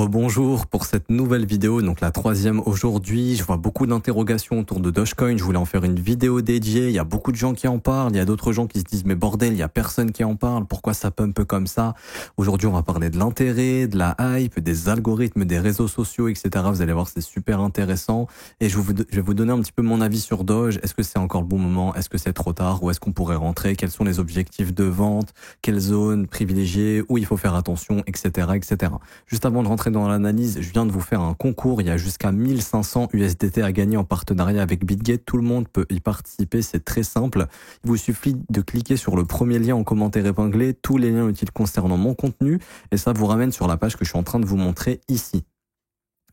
Rebonjour pour cette nouvelle vidéo, donc la troisième aujourd'hui. Je vois beaucoup d'interrogations autour de Dogecoin. Je voulais en faire une vidéo dédiée. Il y a beaucoup de gens qui en parlent. Il y a d'autres gens qui se disent mais bordel, il y a personne qui en parle. Pourquoi ça pump comme ça? Aujourd'hui, on va parler de l'intérêt, de la hype, des algorithmes, des réseaux sociaux, etc. Vous allez voir, c'est super intéressant. Et je vais vous donner un petit peu mon avis sur Doge. Est-ce que c'est encore le bon moment? Est-ce que c'est trop tard? Où est-ce qu'on pourrait rentrer? Quels sont les objectifs de vente? Quelles zones privilégiées? Où il faut faire attention, etc., etc. Juste avant de rentrer dans l'analyse, je viens de vous faire un concours. Il y a jusqu'à 1500 USDT à gagner en partenariat avec BitGet. Tout le monde peut y participer. C'est très simple. Il vous suffit de cliquer sur le premier lien en commentaire épinglé, tous les liens utiles concernant mon contenu, et ça vous ramène sur la page que je suis en train de vous montrer ici.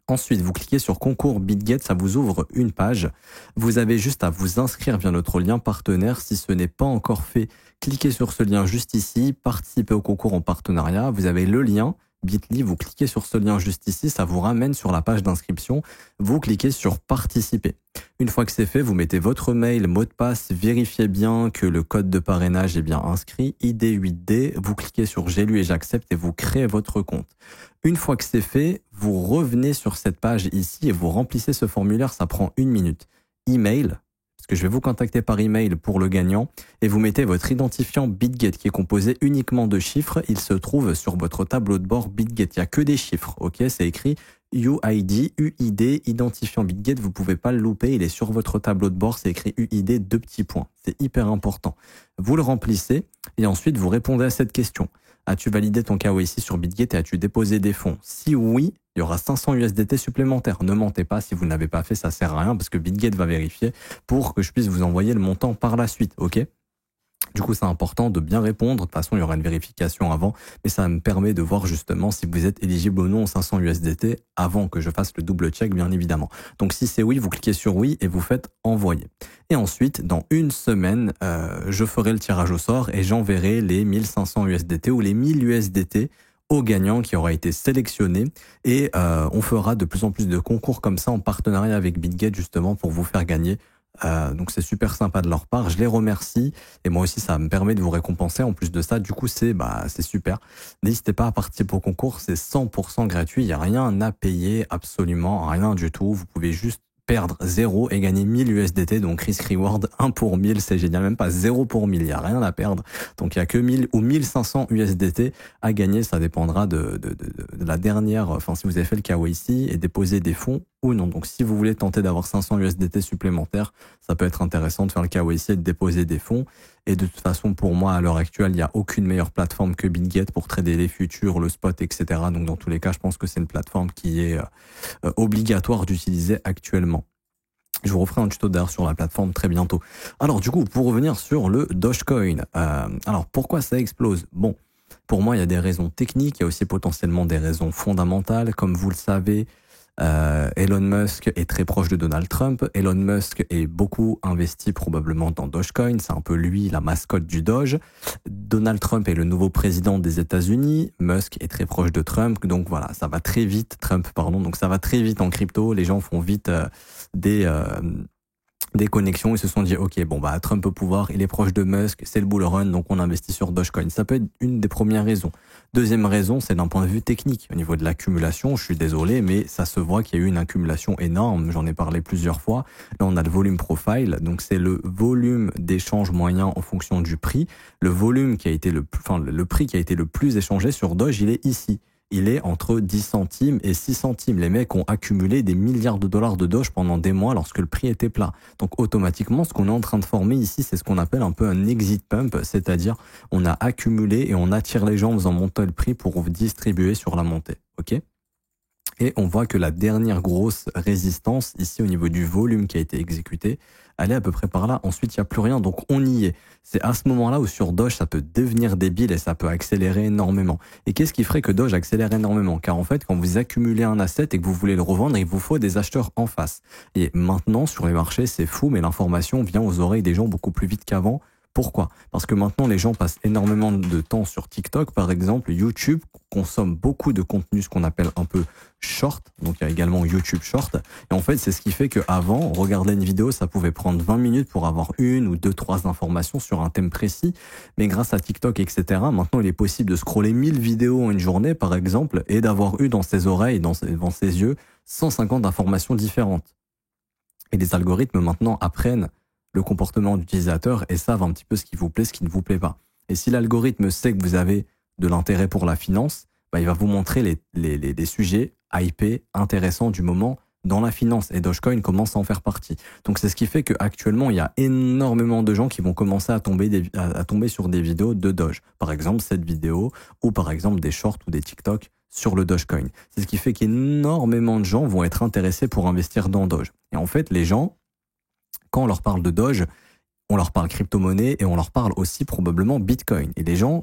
Ensuite, vous cliquez sur concours BitGet, ça vous ouvre une page. Vous avez juste à vous inscrire via notre lien partenaire. Si ce n'est pas encore fait, cliquez sur ce lien juste ici, participez au concours en partenariat. Vous avez le lien Bitly, vous cliquez sur ce lien juste ici, ça vous ramène sur la page d'inscription. Vous cliquez sur participer. Une fois que c'est fait, vous mettez votre mail, mot de passe, vérifiez bien que le code de parrainage est bien inscrit, ID8D, vous cliquez sur j'ai lu et j'accepte et vous créez votre compte. Une fois que c'est fait, vous revenez sur cette page ici et vous remplissez ce formulaire, ça prend 1 minute. Email, parce que je vais vous contacter par email pour le gagnant, et vous mettez votre identifiant BitGet qui est composé uniquement de chiffres. Il se trouve sur votre tableau de bord BitGet. Il n'y a que des chiffres, ok? C'est écrit UID, UID, identifiant BitGet. Vous pouvez pas le louper. Il est sur votre tableau de bord. C'est écrit UID, 2 petits points. C'est hyper important. Vous le remplissez et ensuite vous répondez à cette question. As-tu validé ton KYC sur BitGet et as-tu déposé des fonds? Si oui, il y aura 500 USDT supplémentaires. Ne mentez pas, si vous ne l'avez pas fait, ça sert à rien parce que BitGet va vérifier pour que je puisse vous envoyer le montant par la suite, ok? Du coup, c'est important de bien répondre. De toute façon, il y aura une vérification avant, mais ça me permet de voir justement si vous êtes éligible ou non aux 500 USDT avant que je fasse le double check, bien évidemment. Donc, si c'est oui, vous cliquez sur oui et vous faites envoyer. Et ensuite, dans une semaine, je ferai le tirage au sort et j'enverrai les 1500 USDT ou les 1000 USDT au gagnant qui aura été sélectionné. Et on fera de plus en plus de concours comme ça en partenariat avec BitGet justement pour vous faire gagner. Donc c'est super sympa de leur part, je les remercie et moi aussi ça me permet de vous récompenser. En plus de ça, du coup c'est super. N'hésitez pas à participer au concours, c'est 100% gratuit, il n'y a rien à payer, absolument rien du tout. Vous pouvez juste perdre 0 et gagner 1000 USDT, donc risk reward 1 pour 1000, c'est génial, même pas 0 pour 1000, il n'y a rien à perdre. Donc il n'y a que 1000 ou 1500 USDT à gagner, ça dépendra de la dernière, enfin si vous avez fait le KYC et déposé des fonds ou non. Donc si vous voulez tenter d'avoir 500 USDT supplémentaires, ça peut être intéressant de faire le KYC et de déposer des fonds. Et de toute façon, pour moi, à l'heure actuelle, il n'y a aucune meilleure plateforme que BitGet pour trader les futurs, le spot, etc. Donc dans tous les cas, je pense que c'est une plateforme qui est obligatoire d'utiliser actuellement. Je vous referai un tuto d'ailleurs sur la plateforme très bientôt. Alors du coup, pour revenir sur le Dogecoin, alors pourquoi ça explose? Bon, pour moi, il y a des raisons techniques, il y a aussi potentiellement des raisons fondamentales. Comme vous le savez, Elon Musk est très proche de Donald Trump. Elon Musk est beaucoup investi probablement dans Dogecoin. C'est un peu lui la mascotte du Doge. Donald Trump est le nouveau président des États-Unis. Musk est très proche de Trump. Donc voilà, ça va très vite. Donc ça va très vite en crypto. Les gens font vite des connexions. Ils se sont dit, ok, bon bah Trump au pouvoir, il est proche de Musk, c'est le bull run, donc on investit sur Dogecoin. Ça peut être une des premières raisons. Deuxième raison, c'est d'un point de vue technique. Au niveau de l'accumulation, je suis désolé, mais ça se voit qu'il y a eu une accumulation énorme. J'en ai parlé plusieurs fois. Là, on a le volume profile, donc c'est le volume d'échange moyen en fonction du prix. Le volume qui a été le prix qui a été le plus échangé sur Doge, il est ici. Il est entre 10 centimes et 6 centimes. Les mecs ont accumulé des milliards de dollars de Doge pendant des mois lorsque le prix était plat. Donc automatiquement, ce qu'on est en train de former ici, c'est ce qu'on appelle un peu un exit pump, c'est-à-dire on a accumulé et on attire les gens en faisant monter le prix pour distribuer sur la montée. Ok ? Et on voit que la dernière grosse résistance, ici au niveau du volume qui a été exécuté, elle est à peu près par là. Ensuite, il n'y a plus rien, donc on y est. C'est à ce moment-là où sur Doge, ça peut devenir débile et ça peut accélérer énormément. Et qu'est-ce qui ferait que Doge accélère énormément? Car en fait, quand vous accumulez un asset et que vous voulez le revendre, il vous faut des acheteurs en face. Et maintenant, sur les marchés, c'est fou, mais l'information vient aux oreilles des gens beaucoup plus vite qu'avant. Pourquoi? Parce que maintenant, les gens passent énormément de temps sur TikTok, par exemple. YouTube consomme beaucoup de contenu, ce qu'on appelle un peu short. Donc, il y a également YouTube Short. Et en fait, c'est ce qui fait qu'avant, regarder une vidéo, ça pouvait prendre 20 minutes pour avoir une ou deux, trois informations sur un thème précis. Mais grâce à TikTok, etc., maintenant, il est possible de scroller 1000 vidéos en une journée, par exemple, et d'avoir eu dans ses oreilles, devant ses yeux, 150 informations différentes. Et les algorithmes, maintenant, apprennent le comportement d'utilisateur et savent un petit peu ce qui vous plaît, ce qui ne vous plaît pas. Et si l'algorithme sait que vous avez de l'intérêt pour la finance, bah, il va vous montrer les sujets hypés, intéressants du moment dans la finance. Et Dogecoin commence à en faire partie. Donc c'est ce qui fait qu'actuellement, il y a énormément de gens qui vont commencer à tomber sur des vidéos de Doge. Par exemple, cette vidéo, ou par exemple des shorts ou des TikTok sur le Dogecoin. C'est ce qui fait qu'énormément de gens vont être intéressés pour investir dans Doge. Et en fait, les gens, quand on leur parle de Doge, on leur parle crypto-monnaie et on leur parle aussi probablement Bitcoin. Et les gens,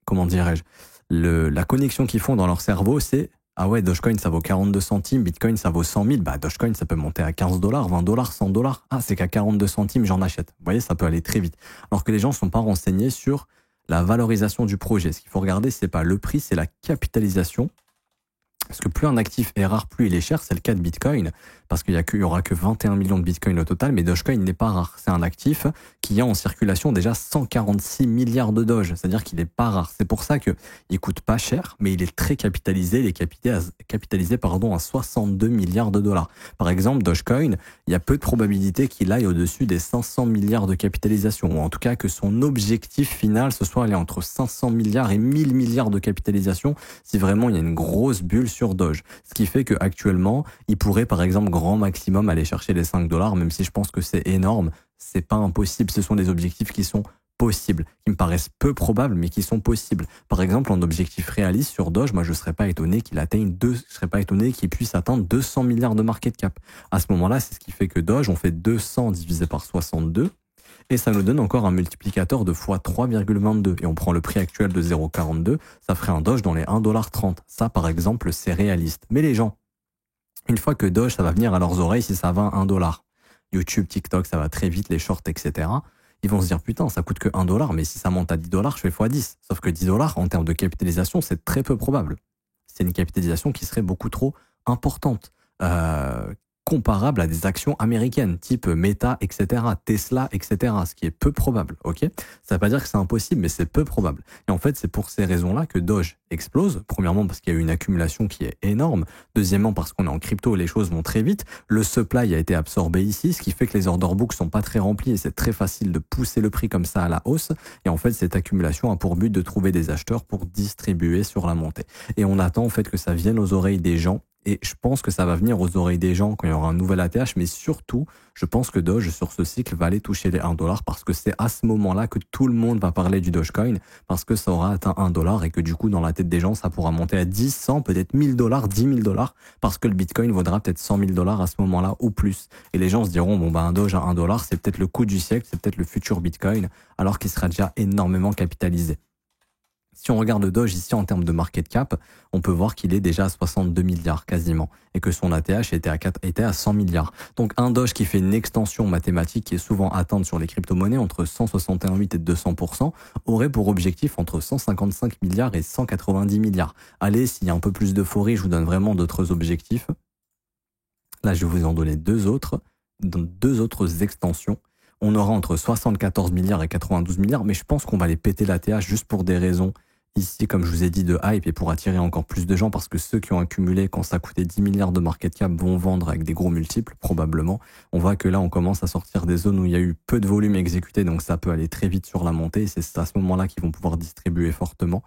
comment dirais-je, la connexion qu'ils font dans leur cerveau, c'est ah ouais, Dogecoin ça vaut 42 centimes, Bitcoin ça vaut 100 000, bah Dogecoin ça peut monter à 15 dollars, 20 dollars, 100 dollars. Ah, c'est qu'à 42 centimes, j'en achète. Vous voyez, ça peut aller très vite. Alors que les gens ne sont pas renseignés sur la valorisation du projet. Ce qu'il faut regarder, c'est pas le prix, c'est la capitalisation. Parce que plus un actif est rare, plus il est cher. C'est le cas de Bitcoin. Parce qu'il y aura que 21 millions de Bitcoin au total. Mais Dogecoin n'est pas rare. C'est un actif qui a en circulation déjà 146 milliards de Doge. C'est-à-dire qu'il n'est pas rare. C'est pour ça qu'il coûte pas cher, mais il est très capitalisé. Il est capitalisé à 62 milliards de dollars. Par exemple, Dogecoin, il y a peu de probabilité qu'il aille au-dessus des 500 milliards de capitalisation. Ou en tout cas que son objectif final, ce soit aller entre 500 milliards et 1000 milliards de capitalisation, si vraiment il y a une grosse bulle sur Doge. Ce qui fait qu'actuellement, il pourrait par exemple grand maximum aller chercher les 5 dollars, même si je pense que c'est énorme, c'est pas impossible, ce sont des objectifs qui sont possibles, qui me paraissent peu probables, mais qui sont possibles. Par exemple, en objectif réaliste sur Doge, moi je serais pas étonné qu'il puisse atteindre 200 milliards de market cap. À ce moment-là, c'est ce qui fait que Doge, on fait 200 divisé par 62, et ça nous donne encore un multiplicateur de fois 3,22. Et on prend le prix actuel de 0,42, ça ferait un Doge dans les 1,30 $. Ça, par exemple, c'est réaliste. Mais les gens, une fois que Doge, ça va venir à leurs oreilles si ça va à 1 $. YouTube, TikTok, ça va très vite, les shorts, etc. Ils vont se dire, putain, ça coûte que 1 $, mais si ça monte à 10 $, je fais x10. Sauf que 10 $ en termes de capitalisation, c'est très peu probable. C'est une capitalisation qui serait beaucoup trop importante. Comparable à des actions américaines, type Meta, etc., Tesla, etc., ce qui est peu probable, ok? Ça veut pas dire que c'est impossible, mais c'est peu probable. Et en fait, c'est pour ces raisons-là que Doge explose. Premièrement, parce qu'il y a eu une accumulation qui est énorme. Deuxièmement, parce qu'on est en crypto, les choses vont très vite. Le supply a été absorbé ici, ce qui fait que les order books sont pas très remplis et c'est très facile de pousser le prix comme ça à la hausse. Et en fait, cette accumulation a pour but de trouver des acheteurs pour distribuer sur la montée. Et on attend, en fait, que ça vienne aux oreilles des gens. Et je pense que ça va venir aux oreilles des gens quand il y aura un nouvel ATH, mais surtout, je pense que Doge, sur ce cycle, va aller toucher les 1 $ parce que c'est à ce moment-là que tout le monde va parler du Dogecoin parce que ça aura atteint 1 $ et que du coup, dans la tête des gens, ça pourra monter à 10, 100, peut-être 1000 $, 10 000 $ parce que le Bitcoin vaudra peut-être 100 000 $ à ce moment-là ou plus. Et les gens se diront, bon, bah, un Doge à 1 $, c'est peut-être le coup du siècle, c'est peut-être le futur Bitcoin, alors qu'il sera déjà énormément capitalisé. Si on regarde Doge ici en termes de market cap, on peut voir qu'il est déjà à 62 milliards quasiment et que son ATH était à 100 milliards. Donc un Doge qui fait une extension mathématique qui est souvent atteinte sur les crypto-monnaies entre 161,8 et 200% aurait pour objectif entre 155 milliards et 190 milliards. Allez, s'il y a un peu plus d'euphorie, je vous donne vraiment d'autres objectifs. Là, je vais vous en donner deux autres extensions. On aura entre 74 milliards et 92 milliards, mais je pense qu'on va les péter l'ATH juste pour des raisons ici, comme je vous ai dit, de hype et pour attirer encore plus de gens parce que ceux qui ont accumulé quand ça coûtait 10 milliards de market cap vont vendre avec des gros multiples, probablement. On voit que là, on commence à sortir des zones où il y a eu peu de volume exécuté, donc ça peut aller très vite sur la montée et c'est à ce moment-là qu'ils vont pouvoir distribuer fortement.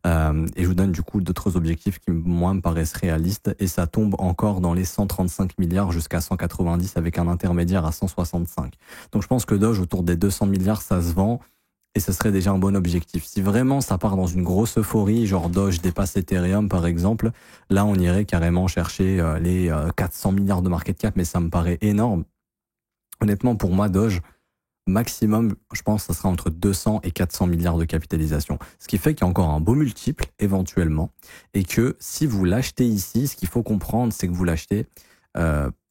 Et je vous donne du coup d'autres objectifs qui, moi, me paraissent réalistes et ça tombe encore dans les 135 milliards jusqu'à 190 avec un intermédiaire à 165. Donc je pense que Doge, autour des 200 milliards, ça se vend. Et ce serait déjà un bon objectif. Si vraiment ça part dans une grosse euphorie, genre Doge dépasse Ethereum par exemple, là on irait carrément chercher les 400 milliards de market cap, mais ça me paraît énorme. Honnêtement, pour moi, Doge, maximum, je pense que ça sera entre 200 et 400 milliards de capitalisation. Ce qui fait qu'il y a encore un beau multiple, éventuellement, et que si vous l'achetez ici, ce qu'il faut comprendre, c'est que vous l'achetez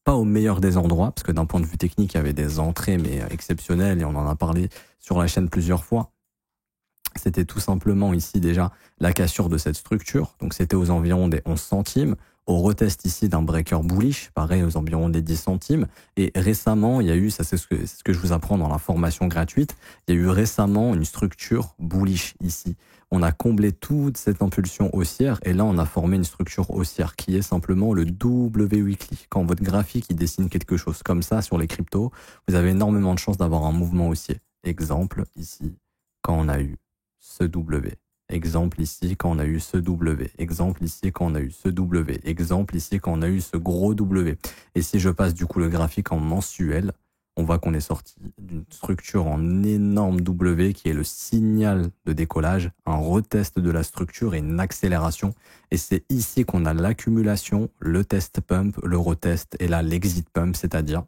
pas au meilleur des endroits, parce que d'un point de vue technique, il y avait des entrées, mais exceptionnelles, et on en a parlé sur la chaîne plusieurs fois. C'était tout simplement ici déjà la cassure de cette structure, donc c'était aux environs des 11 centimes. Au retest ici d'un breaker bullish, pareil aux environs des 10 centimes. Et récemment, il y a eu, ça c'est ce que je vous apprends dans la formation gratuite, il y a eu récemment une structure bullish ici. On a comblé toute cette impulsion haussière et là on a formé une structure haussière qui est simplement le W weekly. Quand votre graphique il dessine quelque chose comme ça sur les cryptos, vous avez énormément de chances d'avoir un mouvement haussier. Exemple ici, quand on a eu ce W. Exemple ici quand on a eu ce W. Exemple ici quand on a eu ce W. Exemple ici quand on a eu ce gros W. Et si je passe du coup le graphique en mensuel, on voit qu'on est sorti d'une structure en énorme W qui est le signal de décollage, un retest de la structure et une accélération. Et c'est ici qu'on a l'accumulation, le test pump, le retest et là l'exit pump, c'est-à-dire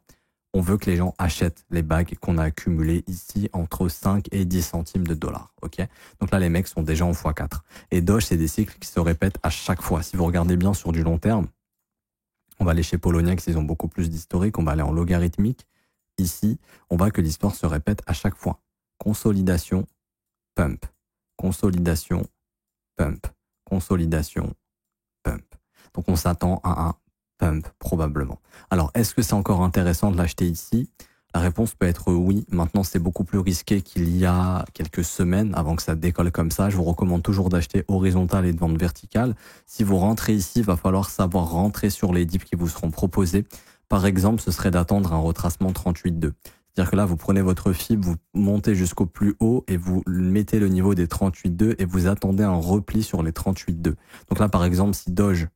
on veut que les gens achètent les bagues qu'on a accumulées ici entre 5 et 10 centimes de dollars. Ok. Donc là, les mecs sont déjà en x4. Et Doge, c'est des cycles qui se répètent à chaque fois. Si vous regardez bien sur du long terme, on va aller chez Poloniex, ils ont beaucoup plus d'historique. On va aller en logarithmique. Ici, on voit que l'histoire se répète à chaque fois. Consolidation, pump. Consolidation, pump. Consolidation, pump. Donc on s'attend à un pump probablement. Alors, est-ce que c'est encore intéressant de l'acheter ici? La réponse peut être oui. Maintenant, c'est beaucoup plus risqué qu'il y a quelques semaines avant que ça décolle comme ça. Je vous recommande toujours d'acheter horizontal et de vendre vertical. Si vous rentrez ici, il va falloir savoir rentrer sur les dips qui vous seront proposés. Par exemple, ce serait d'attendre un retracement 38,2. C'est-à-dire que là, vous prenez votre FIB, vous montez jusqu'au plus haut et vous mettez le niveau des 38,2 et vous attendez un repli sur les 38,2. Donc là, par exemple, si Doge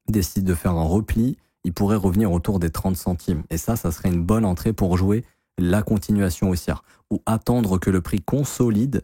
décide de faire un repli, il pourrait revenir autour des 30 centimes. Et ça serait une bonne entrée pour jouer la continuation haussière. Ou attendre que le prix consolide,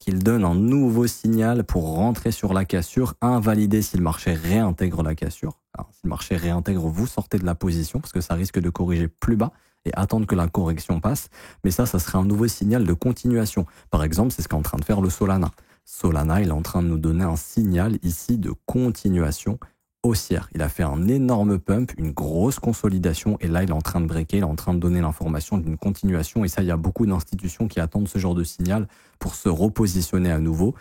qu'il donne un nouveau signal pour rentrer sur la cassure, invalider si le marché réintègre la cassure. Alors, si le marché réintègre, vous sortez de la position parce que ça risque de corriger plus bas et attendre que la correction passe. Mais ça serait un nouveau signal de continuation. Par exemple, c'est ce qu'est en train de faire le Solana. Solana, il est en train de nous donner un signal ici de continuation haussière. Il a fait un énorme pump, une grosse consolidation et là il est en train de breaker, il est en train de donner l'information d'une continuation et ça il y a beaucoup d'institutions qui attendent ce genre de signal pour se repositionner à nouveau.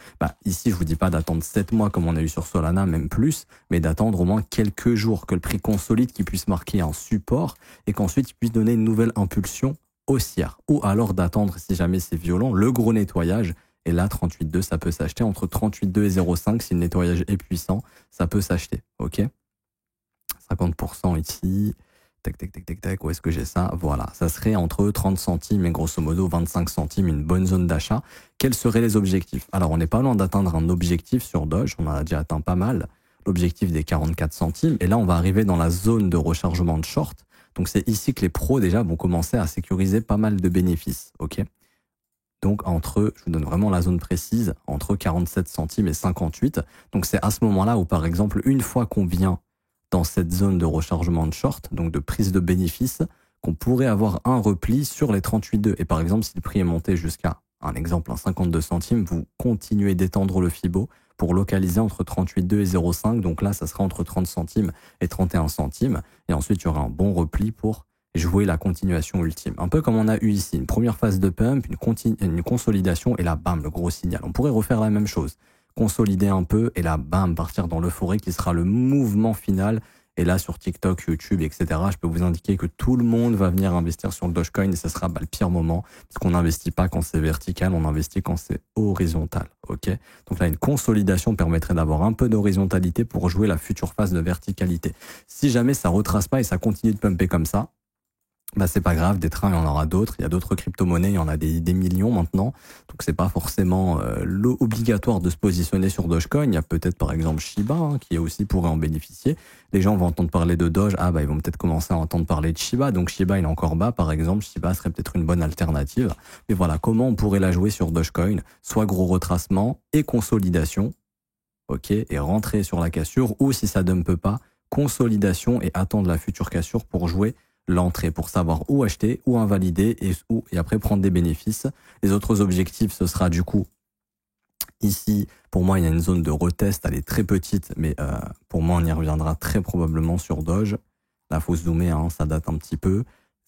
Ici je vous dis pas d'attendre 7 mois comme on a eu sur Solana, même plus, mais d'attendre au moins quelques jours que le prix consolide, qu'il puisse marquer un support et qu'ensuite il puisse donner une nouvelle impulsion haussière. Ou alors d'attendre, si jamais c'est violent, le gros nettoyage. Et là, 38,2, ça peut s'acheter. Entre 38,2 et 0,5, si le nettoyage est puissant, ça peut s'acheter. OK? 50% ici. Tac, tac, tac, tac, tac. Où est-ce que j'ai ça? Voilà. Ça serait entre 30 centimes et grosso modo 25 centimes, une bonne zone d'achat. Quels seraient les objectifs? Alors, on n'est pas loin d'atteindre un objectif sur Doge. On en a déjà atteint pas mal. L'objectif des 44 centimes. Et là, on va arriver dans la zone de rechargement de short. Donc, c'est ici que les pros, déjà, vont commencer à sécuriser pas mal de bénéfices. OK? Donc, je vous donne vraiment la zone précise, entre 47 centimes et 58. Donc, c'est à ce moment-là où, par exemple, une fois qu'on vient dans cette zone de rechargement de short, donc de prise de bénéfice, qu'on pourrait avoir un repli sur les 38,2. Et par exemple, si le prix est monté jusqu'à, un exemple, 52 centimes, vous continuez d'étendre le FIBO pour localiser entre 38,2 et 0,5. Donc là, ça sera entre 30 centimes et 31 centimes. Et ensuite, il y aura un bon repli pour jouer la continuation ultime. Un peu comme on a eu ici, une première phase de pump, une consolidation, et là, bam, le gros signal. On pourrait refaire la même chose. Consolider un peu, et là, bam, partir dans l'euphorie qui sera le mouvement final. Et là, sur TikTok, YouTube, etc., je peux vous indiquer que tout le monde va venir investir sur le Dogecoin et ce sera le pire moment parce qu'on n'investit pas quand c'est vertical, on investit quand c'est horizontal. Ok. Donc là, une consolidation permettrait d'avoir un peu d'horizontalité pour jouer la future phase de verticalité. Si jamais ça retrace pas et ça continue de pumper comme ça, c'est pas grave, des trains, il y en aura d'autres. Il y a d'autres crypto-monnaies, il y en a des millions maintenant. Donc c'est pas forcément obligatoire de se positionner sur Dogecoin. Il y a peut-être par exemple Shiba qui aussi pourrait en bénéficier. Les gens vont entendre parler de Doge, ils vont peut-être commencer à entendre parler de Shiba. Donc Shiba il est encore bas par exemple. Shiba serait peut-être une bonne alternative. Mais voilà, comment on pourrait la jouer sur Dogecoin? Soit gros retracement et consolidation, ok, et rentrer sur la cassure. Ou si ça dumpe pas, consolidation et attendre la future cassure pour jouer l'entrée, pour savoir où acheter, où invalider et après prendre des bénéfices. Les autres objectifs, ce sera du coup ici, pour moi, il y a une zone de retest, elle est très petite, mais pour moi, on y reviendra très probablement sur Doge. Là, faut zoomer, hein, ça date un petit peu.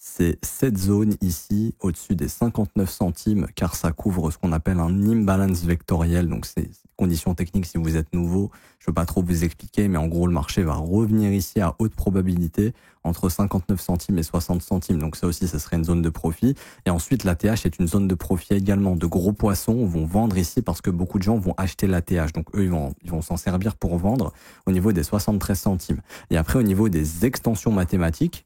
C'est cette zone ici, au-dessus des 59 centimes, car ça couvre ce qu'on appelle un imbalance vectoriel. Donc, c'est condition technique si vous êtes nouveau. Je ne veux pas trop vous expliquer, mais en gros, le marché va revenir ici à haute probabilité entre 59 centimes et 60 centimes. Donc, ça aussi, ça serait une zone de profit. Et ensuite, l'ATH est une zone de profit également. De gros poissons vont vendre ici parce que beaucoup de gens vont acheter l'ATH. Donc, eux, ils vont s'en servir pour vendre au niveau des 73 centimes. Et après, au niveau des extensions mathématiques,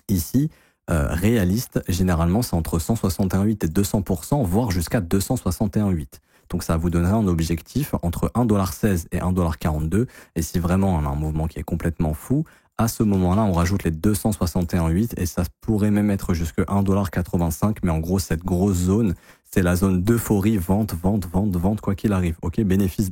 ici, réaliste, généralement, c'est entre 161,8 et 200%, voire jusqu'à 261,8. Donc, ça vous donnerait un objectif entre 1,16$ et 1,42$. Et si vraiment on a un mouvement qui est complètement fou, à ce moment-là, on rajoute les 261,8 et ça pourrait même être jusqu'à 1,85$. Mais en gros, cette grosse zone, c'est la zone d'euphorie, vente, quoi qu'il arrive. Ok, bénéfice.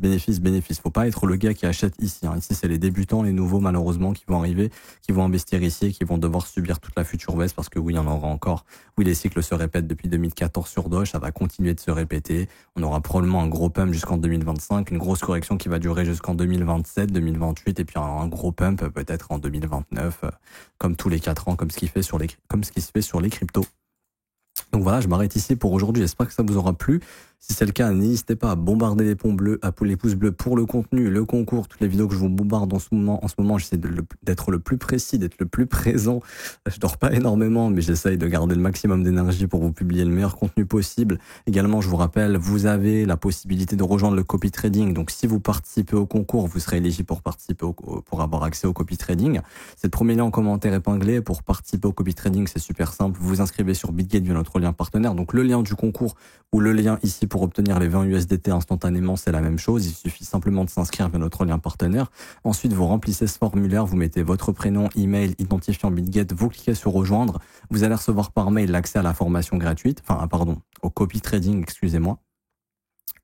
Faut pas être le gars qui achète ici. Ici, c'est les débutants, les nouveaux, malheureusement, qui vont arriver, qui vont investir ici et qui vont devoir subir toute la future baisse parce que oui, il y en aura encore. Oui, les cycles se répètent depuis 2014 sur Doge, ça va continuer de se répéter. On aura probablement un gros pump jusqu'en 2025, une grosse correction qui va durer jusqu'en 2027, 2028 et puis un gros pump peut-être en 2029, comme tous les 4 ans, comme ce qui se fait sur les cryptos. Donc voilà, je m'arrête ici pour aujourd'hui. J'espère que ça vous aura plu. Si c'est le cas, n'hésitez pas à bombarder les pouces bleus pour le contenu, le concours, toutes les vidéos que je vous bombarde en ce moment, j'essaie d'être le plus précis, d'être le plus présent. Je dors pas énormément, mais j'essaye de garder le maximum d'énergie pour vous publier le meilleur contenu possible. Également, je vous rappelle, vous avez la possibilité de rejoindre le copy trading. Donc, si vous participez au concours, vous serez éligible pour participer pour avoir accès au copy trading. C'est le premier lien en commentaire épinglé. Pour participer au copy trading, c'est super simple. Vous vous inscrivez sur Bitget via notre lien partenaire. Donc, le lien du concours ou le lien ici pour obtenir les 20 USDT instantanément, c'est la même chose. Il suffit simplement de s'inscrire via notre lien partenaire. Ensuite, vous remplissez ce formulaire, vous mettez votre prénom, email, identifiant Bitget, vous cliquez sur rejoindre. Vous allez recevoir par mail l'accès à la formation gratuite, au copy trading, excusez-moi.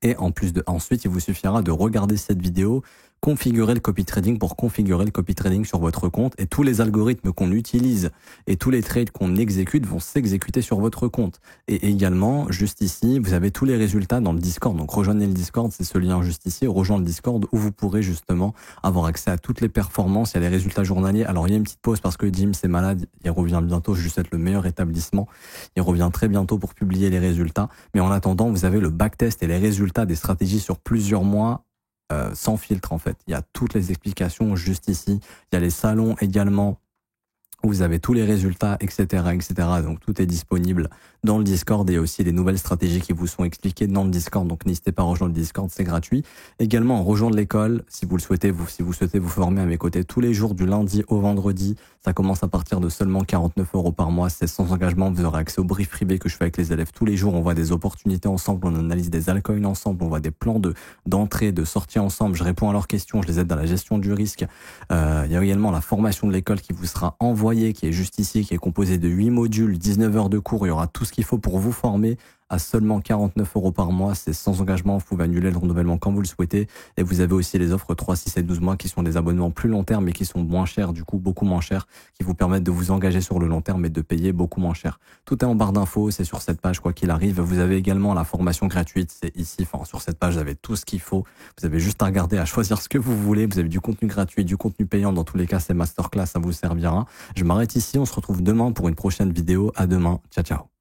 Et ensuite, il vous suffira de regarder cette vidéo, configurer le copy trading pour configurer le copy trading sur votre compte et tous les algorithmes qu'on utilise et tous les trades qu'on exécute vont s'exécuter sur votre compte. Et également, juste ici, vous avez tous les résultats dans le Discord. Donc, rejoignez le Discord, c'est ce lien juste ici. Rejoignez le Discord où vous pourrez justement avoir accès à toutes les performances. Il y a les résultats journaliers. Alors, il y a une petite pause parce que Jim, c'est malade. Il revient bientôt. Je lui souhaite le meilleur établissement. Il revient très bientôt pour publier les résultats. Mais en attendant, vous avez le backtest et les résultats des stratégies sur plusieurs mois. Sans filtre en fait. Il y a toutes les explications juste ici. Il y a les salons également où vous avez tous les résultats, etc., etc. Donc tout est disponible dans le Discord et aussi les nouvelles stratégies qui vous sont expliquées dans le Discord. Donc n'hésitez pas à rejoindre le Discord, c'est gratuit. Également, rejoindre l'école si vous le souhaitez. Si vous souhaitez vous former à mes côtés tous les jours du lundi au vendredi, ça commence à partir de seulement 49 € par mois. C'est sans engagement. Vous aurez accès au brief privé que je fais avec les élèves tous les jours. On voit des opportunités ensemble, on analyse des altcoins ensemble, on voit des plans d'entrée, de sortie ensemble. Je réponds à leurs questions, je les aide dans la gestion du risque. Il y a également la formation de l'école qui vous sera envoyée, qui est juste ici, qui est composée de 8 modules, 19 heures de cours. Il y aura tout ce qu'il faut pour vous former à seulement 49 € par mois. C'est sans engagement. Vous pouvez annuler le renouvellement quand vous le souhaitez. Et vous avez aussi les offres 3, 6 et 12 mois qui sont des abonnements plus long terme mais qui sont moins chers, du coup beaucoup moins chers, qui vous permettent de vous engager sur le long terme et de payer beaucoup moins cher. Tout est en barre d'infos, c'est sur cette page quoi qu'il arrive. Vous avez également la formation gratuite, c'est ici, sur cette page, vous avez tout ce qu'il faut. Vous avez juste à regarder, à choisir ce que vous voulez. Vous avez du contenu gratuit, du contenu payant. Dans tous les cas, c'est masterclass, ça vous servira. Je m'arrête ici, on se retrouve demain pour une prochaine vidéo. À demain, ciao ciao.